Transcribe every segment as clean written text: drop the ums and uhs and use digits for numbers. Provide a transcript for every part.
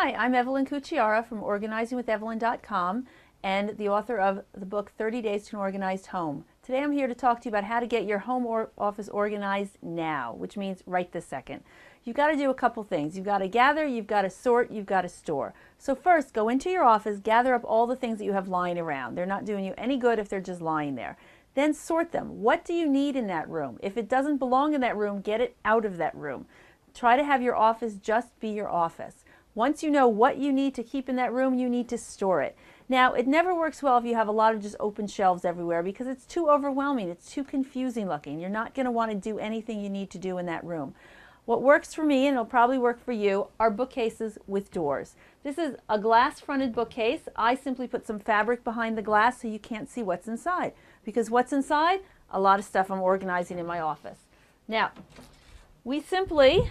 Hi, I'm Evelyn Cucciara from organizingwithevelyn.com and the author of the book 30 Days to an Organized Home. Today I'm here to talk to you about how to get your home or office organized now, which means right this second. You've got to do a couple things. You've got to gather, you've got to sort, you've got to store. So first, go into your office, gather up all the things that you have lying around. They're not doing you any good if they're just lying there. Then sort them. What do you need in that room? If it doesn't belong in that room, get it out of that room. Try to have your office just be your office. Once you know what you need to keep in that room, you need to store it. Now, it never works well if you have a lot of just open shelves everywhere because it's too overwhelming. It's too confusing looking. You're not going to want to do anything you need to do in that room. What works for me, and it'll probably work for you, are bookcases with doors. This is a glass-fronted bookcase. I simply put some fabric behind the glass so you can't see what's inside. Because what's inside? A lot of stuff I'm organizing in my office. Now, we simply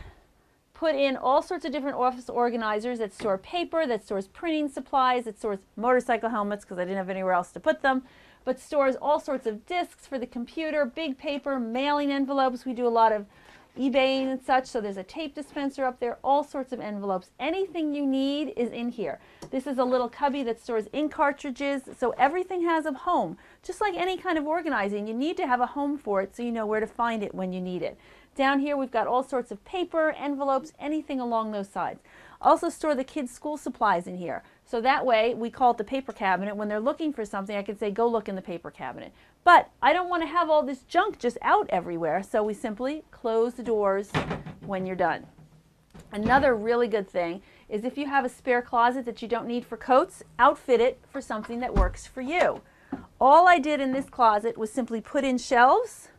put in all sorts of different office organizers that store paper, that stores printing supplies, that stores motorcycle helmets because I didn't have anywhere else to put them, but stores all sorts of discs for the computer, big paper, mailing envelopes. We do a lot of eBaying and such, so there's a tape dispenser up there, all sorts of envelopes. Anything you need is in here. This is a little cubby that stores ink cartridges, so everything has a home. Just like any kind of organizing, you need to have a home for it so you know where to find it when you need it. Down here we've got all sorts of paper, envelopes, anything along those sides. Also store the kids' school supplies in here. So that way, we call it the paper cabinet. When they're looking for something, I can say, go look in the paper cabinet. But I don't want to have all this junk just out everywhere, so we simply close the doors when you're done. Another really good thing is if you have a spare closet that you don't need for coats, outfit it for something that works for you. All I did in this closet was simply put in shelves,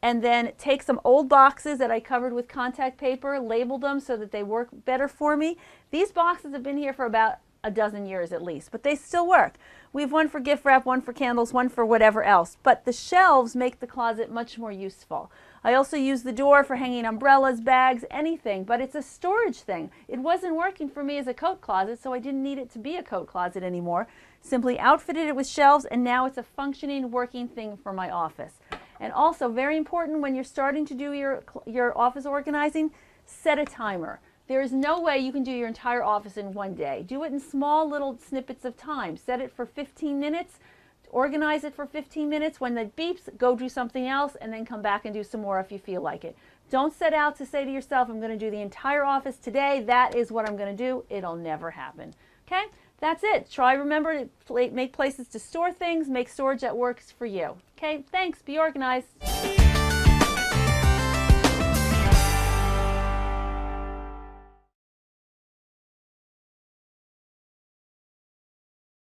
and then take some old boxes that I covered with contact paper, labeled them so that they work better for me. These boxes have been here for about a dozen years at least, but they still work. We have one for gift wrap, one for candles, one for whatever else, but the shelves make the closet much more useful. I also use the door for hanging umbrellas, bags, anything, but it's a storage thing. It wasn't working for me as a coat closet, so I didn't need it to be a coat closet anymore. Simply outfitted it with shelves, and now it's a functioning, working thing for my office. And also, very important when you're starting to do your office organizing, set a timer. There is no way you can do your entire office in one day. Do it in small little snippets of time. Set it for 15 minutes, organize it for 15 minutes. When that beeps, go do something else, and then come back and do some more if you feel like it. Don't set out to say to yourself, I'm going to do the entire office today. That is what I'm going to do. It'll never happen. Okay? That's it. Remember to make places to store things, make storage that works for you. Okay, thanks. Be organized.